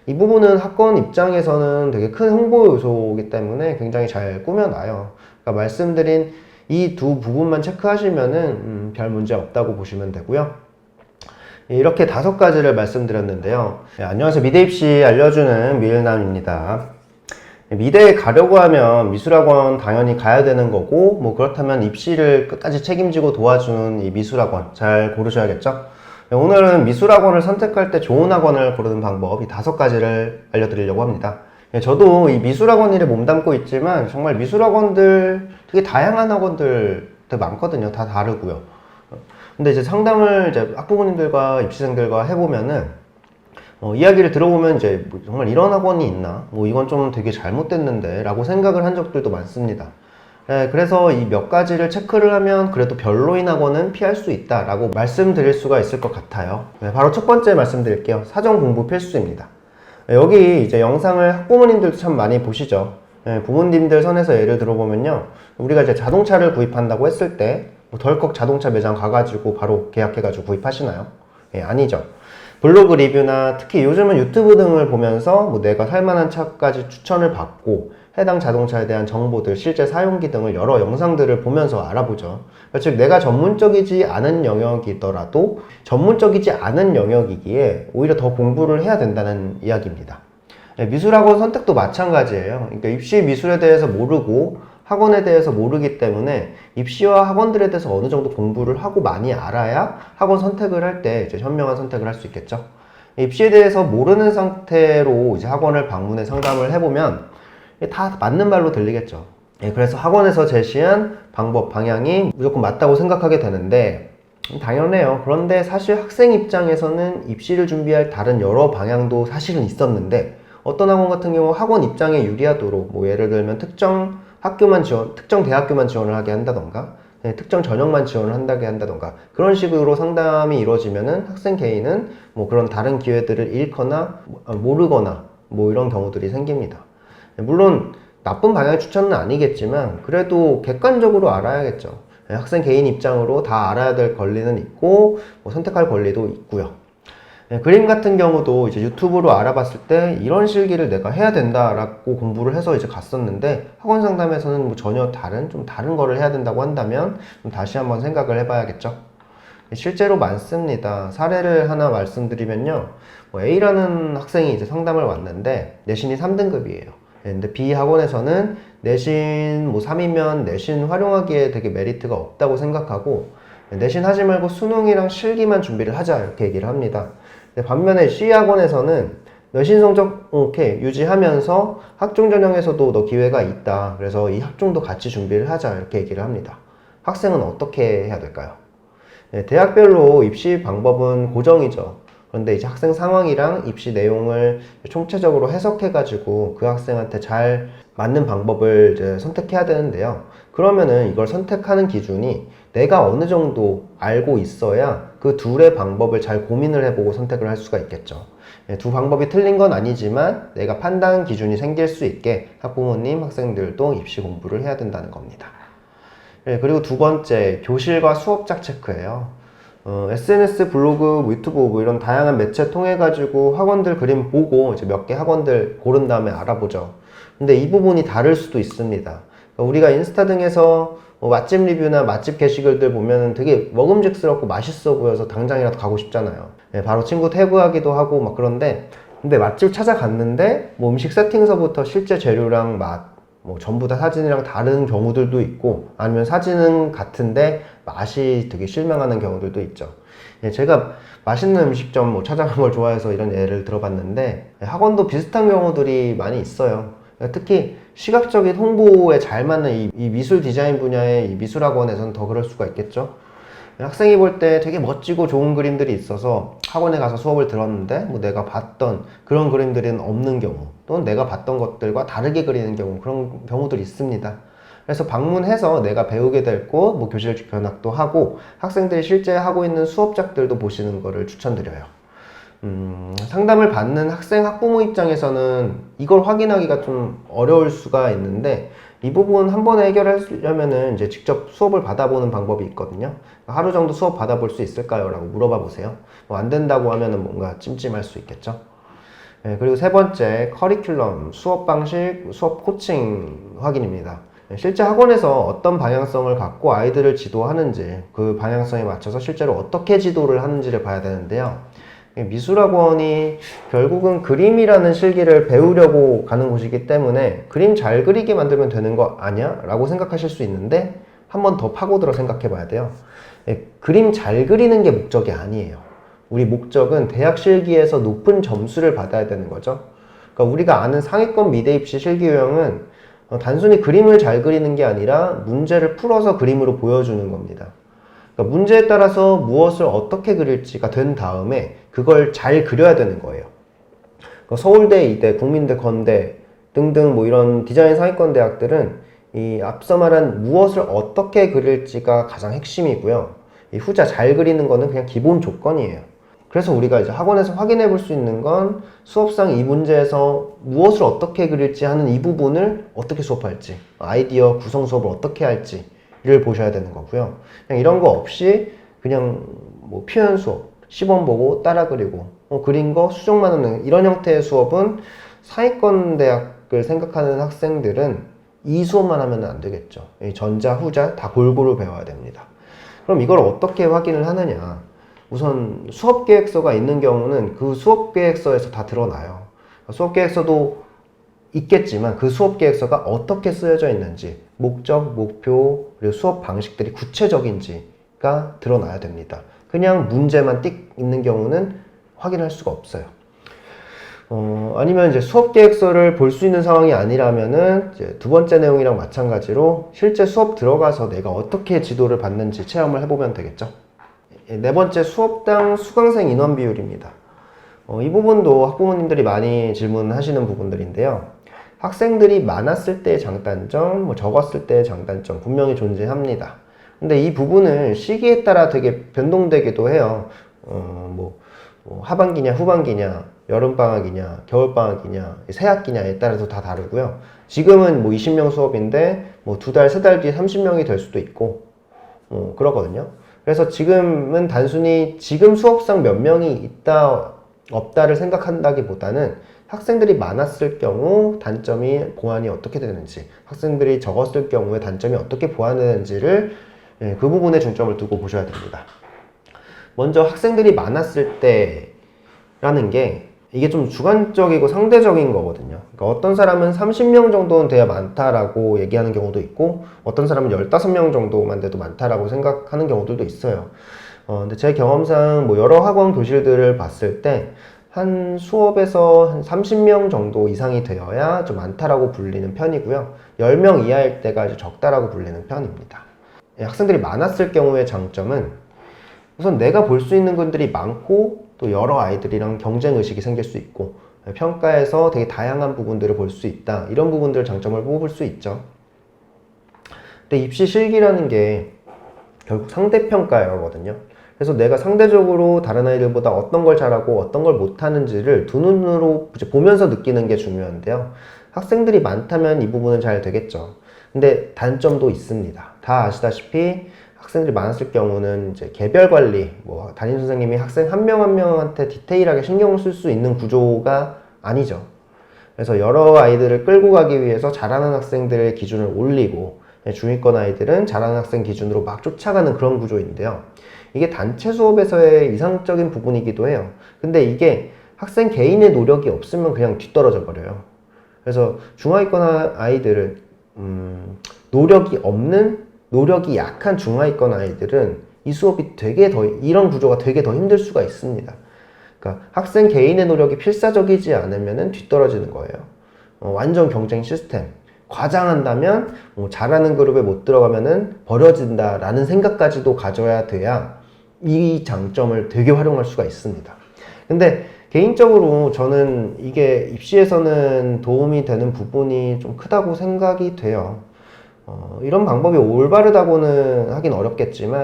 이 부분은 학원 입장에서는 되게 큰 홍보 요소이기 때문에 굉장히 잘 꾸며놔요. 그러니까 말씀드린 이 두 부분만 체크하시면은 별 문제 없다고 보시면 되고요. 이렇게 5가지를 말씀드렸는데요. 네, 안녕하세요. 미대 입시 알려주는 미일남입니다. 미대에 가려고 하면 미술학원 당연히 가야 되는 거고, 뭐 그렇다면 입시를 끝까지 책임지고 도와주는 이 미술학원 잘 고르셔야겠죠? 네, 오늘은 미술학원을 선택할 때 좋은 학원을 고르는 방법 이 5가지를 알려드리려고 합니다. 네, 저도 이 미술학원 일에 몸담고 있지만 정말 미술학원들 되게 다양한 학원들 되게 많거든요. 다 다르고요. 근데 이제 상담을 이제 학부모님들과 입시생들과 해보면은 이야기를 들어보면 이제 뭐 정말 이런 학원이 있나? 뭐 이건 좀 되게 잘못됐는데 라고 생각을 한 적들도 많습니다. 네, 그래서 이 몇 가지를 체크를 하면 그래도 별로인 학원은 피할 수 있다 라고 말씀드릴 수가 있을 것 같아요. 네, 바로 첫 번째 말씀드릴게요. 사전 공부 필수입니다. 네, 여기 이제 영상을 학부모님들도 참 많이 보시죠. 네, 부모님들 선에서 예를 들어보면요. 우리가 이제 자동차를 구입한다고 했을 때 뭐 덜컥 자동차 매장 가가지고 바로 계약해가지고 구입하시나요? 네, 아니죠. 블로그 리뷰나 특히 요즘은 유튜브 등을 보면서 뭐 내가 살만한 차까지 추천을 받고 해당 자동차에 대한 정보들, 실제 사용기 등을 여러 영상들을 보면서 알아보죠. 즉 내가 전문적이지 않은 영역이더라도 전문적이지 않은 영역이기에 오히려 더 공부를 해야 된다는 이야기입니다. 미술학원 선택도 마찬가지예요. 그러니까 입시 미술에 대해서 모르고 학원에 대해서 모르기 때문에 입시와 학원들에 대해서 어느 정도 공부를 하고 많이 알아야 학원 선택을 할 때 이제 현명한 선택을 할 수 있겠죠. 입시에 대해서 모르는 상태로 이제 학원을 방문해 상담을 해보면 다 맞는 말로 들리겠죠. 그래서 학원에서 제시한 방법, 방향이 무조건 맞다고 생각하게 되는데 당연해요. 그런데 사실 학생 입장에서는 입시를 준비할 다른 여러 방향도 사실은 있었는데 어떤 학원 같은 경우 학원 입장에 유리하도록 뭐 예를 들면 특정 학교만 특정 대학교만 지원을 하게 한다던가 특정 전형만 지원을 한다게 한다던가 그런 식으로 상담이 이루어지면은 학생 개인은 뭐 그런 다른 기회들을 잃거나 모르거나 뭐 이런 경우들이 생깁니다. 물론 나쁜 방향의 추천은 아니겠지만 그래도 객관적으로 알아야겠죠. 학생 개인 입장으로 다 알아야 될 권리는 있고 뭐 선택할 권리도 있고요. 그림 같은 경우도 이제 유튜브로 알아봤을 때 이런 실기를 내가 해야 된다라고 공부를 해서 이제 갔었는데 학원 상담에서는 뭐 전혀 좀 다른 거를 해야 된다고 한다면 좀 다시 한번 생각을 해봐야겠죠. 실제로 많습니다. 사례를 하나 말씀드리면요. 뭐 A라는 학생이 이제 상담을 왔는데 내신이 3등급이에요. 근데 B 학원에서는 내신 뭐 3이면 내신 활용하기에 되게 메리트가 없다고 생각하고 내신 하지 말고 수능이랑 실기만 준비를 하자 이렇게 얘기를 합니다. 반면에 C 학원에서는 내신 성적 오케이 유지하면서 학종 전형에서도 너 기회가 있다. 그래서 이 학종도 같이 준비를 하자 이렇게 얘기를 합니다. 학생은 어떻게 해야 될까요? 대학별로 입시 방법은 고정이죠. 그런데 이제 학생 상황이랑 입시 내용을 총체적으로 해석해가지고 그 학생한테 잘 맞는 방법을 이제 선택해야 되는데요. 그러면은 이걸 선택하는 기준이 내가 어느 정도 알고 있어야 그 둘의 방법을 잘 고민을 해보고 선택을 할 수가 있겠죠. 두 방법이 틀린 건 아니지만 내가 판단 기준이 생길 수 있게 학부모님, 학생들도 입시 공부를 해야 된다는 겁니다. 그리고 두 번째, 교실과 수업작 체크예요. SNS, 블로그, 유튜브 뭐 이런 다양한 매체 통해 가지고 학원들 그림 보고 이제 몇 개 학원들 고른 다음에 알아보죠. 근데 이 부분이 다를 수도 있습니다. 그러니까 우리가 인스타 등에서 뭐 맛집 리뷰나 맛집 게시글들 보면 되게 먹음직스럽고 맛있어 보여서 당장이라도 가고 싶잖아요. 바로 친구 태그하기도 하고 막 그런데 근데 맛집 찾아갔는데 뭐 음식 세팅서부터 실제 재료랑 맛 뭐 전부 다 사진이랑 다른 경우들도 있고 아니면 사진은 같은데 맛이 되게 실망하는 경우들도 있죠. 제가 맛있는 음식점 뭐 찾아간 걸 좋아해서 이런 예를 들어봤는데 학원도 비슷한 경우들이 많이 있어요. 특히 시각적인 홍보에 잘 맞는 이 미술 디자인 분야의 이 미술학원에서는 더 그럴 수가 있겠죠. 학생이 볼 때 되게 멋지고 좋은 그림들이 있어서 학원에 가서 수업을 들었는데 뭐 내가 봤던 그런 그림들은 없는 경우 또는 내가 봤던 것들과 다르게 그리는 경우 그런 경우들이 있습니다. 그래서 방문해서 내가 배우게 될 곳, 뭐 교실 견학도 하고 학생들이 실제 하고 있는 수업작들도 보시는 거를 추천드려요. 상담을 받는 학생, 학부모 입장에서는 이걸 확인하기가 좀 어려울 수가 있는데 이 부분 한 번에 해결하려면은 이제 직접 수업을 받아보는 방법이 있거든요. 하루 정도 수업 받아볼 수 있을까요? 라고 물어봐 보세요. 뭐 안 된다고 하면은 뭔가 찜찜할 수 있겠죠. 그리고 세 번째, 커리큘럼, 수업 방식, 수업 코칭 확인입니다. 실제 학원에서 어떤 방향성을 갖고 아이들을 지도하는지, 그 방향성에 맞춰서 실제로 어떻게 지도를 하는지를 봐야 되는데요. 미술학원이 결국은 그림이라는 실기를 배우려고 가는 곳이기 때문에 그림 잘 그리게 만들면 되는 거 아니야? 라고 생각하실 수 있는데 한 번 더 파고들어 생각해 봐야 돼요. 그림 잘 그리는 게 목적이 아니에요. 우리 목적은 대학 실기에서 높은 점수를 받아야 되는 거죠. 그러니까 우리가 아는 상위권 미대 입시 실기 유형은 단순히 그림을 잘 그리는 게 아니라 문제를 풀어서 그림으로 보여주는 겁니다. 그러니까 문제에 따라서 무엇을 어떻게 그릴지가 된 다음에 그걸 잘 그려야 되는 거예요. 그러니까 서울대, 이대, 국민대, 건대 등등 뭐 이런 디자인 상위권 대학들은 이 앞서 말한 무엇을 어떻게 그릴지가 가장 핵심이고요. 이 후자 잘 그리는 거는 그냥 기본 조건이에요. 그래서 우리가 이제 학원에서 확인해 볼 수 있는 건 수업상 이 문제에서 무엇을 어떻게 그릴지 하는 이 부분을 어떻게 수업할지, 아이디어 구성 수업을 어떻게 할지를 보셔야 되는 거고요. 그냥 이런 거 없이 그냥 뭐 표현 수업, 시범 보고 따라 그리고 그린 거 수정만 하는 이런 형태의 수업은 상위권 대학을 생각하는 학생들은 이 수업만 하면 안 되겠죠. 전자, 후자 다 골고루 배워야 됩니다. 그럼 이걸 어떻게 확인을 하느냐? 우선 수업계획서가 있는 경우는 그 수업계획서에서 다 드러나요. 수업계획서도 있겠지만 그 수업계획서가 어떻게 쓰여져 있는지, 목적, 목표, 그리고 수업 방식들이 구체적인지가 드러나야 됩니다. 그냥 문제만 띡 있는 경우는 확인할 수가 없어요. 아니면 이제 수업 계획서를 볼 수 있는 상황이 아니라면은 이제 두 번째 내용이랑 마찬가지로 실제 수업 들어가서 내가 어떻게 지도를 받는지 체험을 해보면 되겠죠. 네 번째, 수업당 수강생 인원 비율입니다. 이 부분도 학부모님들이 많이 질문하시는 부분들인데요. 학생들이 많았을 때의 장단점, 뭐 적었을 때의 장단점 분명히 존재합니다. 근데 이 부분은 시기에 따라 되게 변동되기도 해요. 뭐 하반기냐 후반기냐 여름방학이냐 겨울방학이냐 새학기냐에 따라서 다 다르고요. 지금은 뭐 20명 수업인데 뭐 2달, 3달 뒤에 30명이 될 수도 있고 그러거든요. 그래서 지금은 단순히 지금 수업상 몇 명이 있다 없다를 생각한다기보다는 학생들이 많았을 경우 단점이 보완이 어떻게 되는지, 학생들이 적었을 경우에 단점이 어떻게 보완되는지를 그 부분에 중점을 두고 보셔야 됩니다. 먼저 학생들이 많았을 때라는 게 이게 좀 주관적이고 상대적인 거거든요. 그러니까 어떤 사람은 30명 정도는 돼야 많다라고 얘기하는 경우도 있고 어떤 사람은 15명 정도만 돼도 많다라고 생각하는 경우들도 있어요. 근데 제 경험상 뭐 여러 학원 교실들을 봤을 때 한 수업에서 한 30명 정도 이상이 되어야 좀 많다라고 불리는 편이고요. 10명 이하일 때가 이제 적다라고 불리는 편입니다. 학생들이 많았을 경우의 장점은 우선 내가 볼 수 있는 분들이 많고 또 여러 아이들이랑 경쟁 의식이 생길 수 있고 평가에서 되게 다양한 부분들을 볼 수 있다. 이런 부분들 장점을 뽑을 수 있죠. 근데 입시 실기라는 게 결국 상대평가거든요. 그래서 내가 상대적으로 다른 아이들보다 어떤 걸 잘하고 어떤 걸 못하는지를 두 눈으로 보면서 느끼는 게 중요한데요. 학생들이 많다면 이 부분은 잘 되겠죠. 근데 단점도 있습니다. 다 아시다시피 학생들이 많았을 경우는 이제 개별 관리, 뭐 담임 선생님이 학생 한 명 한 명한테 디테일하게 신경을 쓸 수 있는 구조가 아니죠. 그래서 여러 아이들을 끌고 가기 위해서 잘하는 학생들의 기준을 올리고 중위권 아이들은 잘하는 학생 기준으로 막 쫓아가는 그런 구조인데요. 이게 단체 수업에서의 이상적인 부분이기도 해요. 근데 이게 학생 개인의 노력이 없으면 그냥 뒤떨어져 버려요. 그래서 중하위권 아이들은 노력이 없는, 노력이 약한 중하위권 아이들은 이 수업이 이런 구조가 되게 더 힘들 수가 있습니다. 그러니까 학생 개인의 노력이 필사적이지 않으면 뒤떨어지는 거예요. 완전 경쟁 시스템. 과장한다면 잘하는 그룹에 못 들어가면은 버려진다라는 생각까지도 가져야 돼야 이 장점을 되게 활용할 수가 있습니다. 근데 개인적으로 저는 이게 입시에서는 도움이 되는 부분이 좀 크다고 생각이 돼요. 이런 방법이 올바르다고는 하긴 어렵겠지만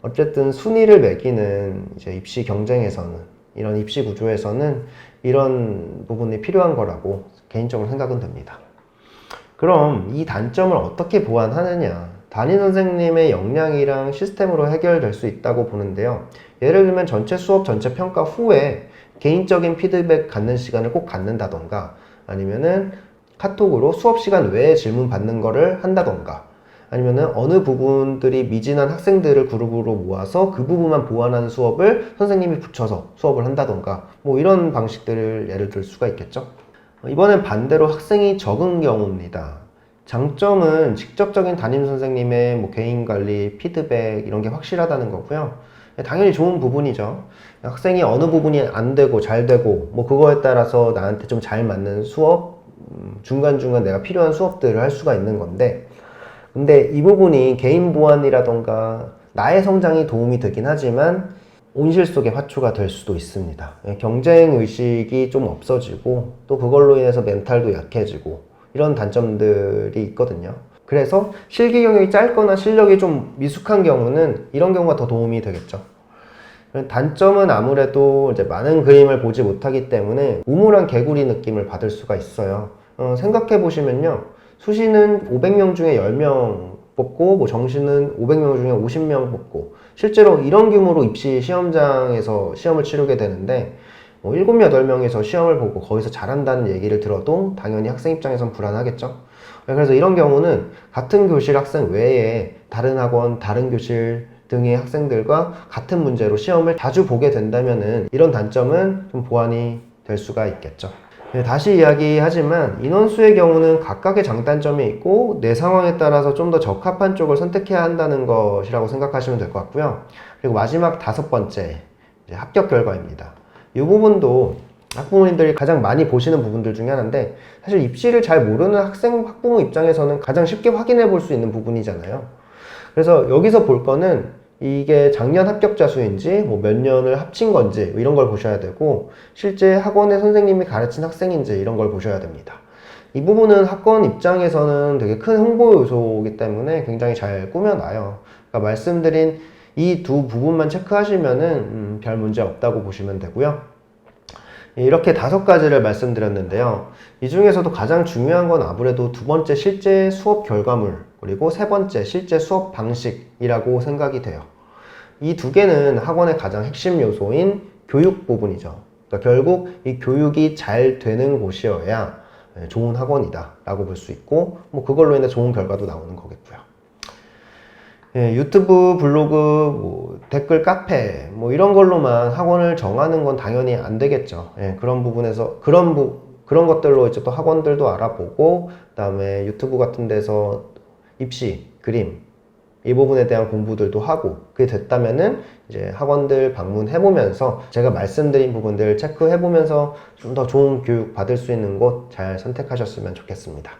어쨌든 순위를 매기는 이제 입시 경쟁에서는, 이런 입시 구조에서는 이런 부분이 필요한 거라고 개인적으로 생각은 됩니다. 그럼 이 단점을 어떻게 보완하느냐? 담임 선생님의 역량이랑 시스템으로 해결될 수 있다고 보는데요. 예를 들면 전체 수업, 전체 평가 후에 개인적인 피드백 갖는 시간을 꼭 갖는다던가, 아니면은 카톡으로 수업 시간 외에 질문 받는 거를 한다던가, 아니면은 어느 부분들이 미진한 학생들을 그룹으로 모아서 그 부분만 보완하는 수업을 선생님이 붙여서 수업을 한다던가, 뭐 이런 방식들을 예를 들 수가 있겠죠. 이번엔 반대로 학생이 적은 경우입니다. 장점은 직접적인 담임 선생님의 뭐 개인 관리, 피드백 이런 게 확실하다는 거고요. 당연히 좋은 부분이죠. 학생이 어느 부분이 안 되고 잘 되고 뭐 그거에 따라서 나한테 좀 잘 맞는 수업, 중간중간 내가 필요한 수업들을 할 수가 있는 건데, 근데 이 부분이 개인 보완이라던가 나의 성장이 도움이 되긴 하지만 온실 속의 화초가 될 수도 있습니다. 경쟁 의식이 좀 없어지고 또 그걸로 인해서 멘탈도 약해지고 이런 단점들이 있거든요. 그래서 실기 경력이 짧거나 실력이 좀 미숙한 경우는 이런 경우가 더 도움이 되겠죠. 단점은 아무래도 이제 많은 그림을 보지 못하기 때문에 우물안 개구리 느낌을 받을 수가 있어요. 생각해 보시면요, 수시는 500명 중에 10명 뽑고 뭐 정시는 500명 중에 50명 뽑고 실제로 이런 규모로 입시 시험장에서 시험을 치르게 되는데, 뭐 7, 8명에서 시험을 보고 거기서 잘한다는 얘기를 들어도 당연히 학생 입장에선 불안하겠죠. 그래서 이런 경우는 같은 교실 학생 외에 다른 학원, 다른 교실 등의 학생들과 같은 문제로 시험을 자주 보게 된다면은 이런 단점은 좀 보완이 될 수가 있겠죠. 다시 이야기하지만 인원수의 경우는 각각의 장단점이 있고 내 상황에 따라서 좀 더 적합한 쪽을 선택해야 한다는 것이라고 생각하시면 될 것 같고요. 그리고 마지막 5번째, 이제 합격 결과입니다. 이 부분도 학부모님들이 가장 많이 보시는 부분들 중에 하나인데, 사실 입시를 잘 모르는 학생, 학부모 입장에서는 가장 쉽게 확인해 볼 수 있는 부분이잖아요. 그래서 여기서 볼 거는 이게 작년 합격자 수인지 뭐 몇 년을 합친 건지 이런 걸 보셔야 되고, 실제 학원의 선생님이 가르친 학생인지 이런 걸 보셔야 됩니다. 이 부분은 학원 입장에서는 되게 큰 홍보 요소이기 때문에 굉장히 잘 꾸며놔요. 그러니까 말씀드린 이 두 부분만 체크하시면은 별 문제 없다고 보시면 되고요. 이렇게 5가지를 말씀드렸는데요. 이 중에서도 가장 중요한 건 아무래도 두 번째 실제 수업 결과물, 그리고 세 번째 실제 수업 방식이라고 생각이 돼요. 이 두 개는 학원의 가장 핵심 요소인 교육 부분이죠. 그러니까 결국 이 교육이 잘 되는 곳이어야 좋은 학원이다 라고 볼 수 있고, 뭐 그걸로 인해 좋은 결과도 나오는 거겠고요. 유튜브, 블로그, 뭐 댓글, 카페 뭐 이런 걸로만 학원을 정하는 건 당연히 안 되겠죠. 그런 부분에서 그런 것들로 이제 또 학원들도 알아보고, 그다음에 유튜브 같은 데서 입시, 그림 이 부분에 대한 공부들도 하고, 그게 됐다면은 이제 학원들 방문해 보면서 제가 말씀드린 부분들 체크해 보면서 좀 더 좋은 교육 받을 수 있는 곳 잘 선택하셨으면 좋겠습니다.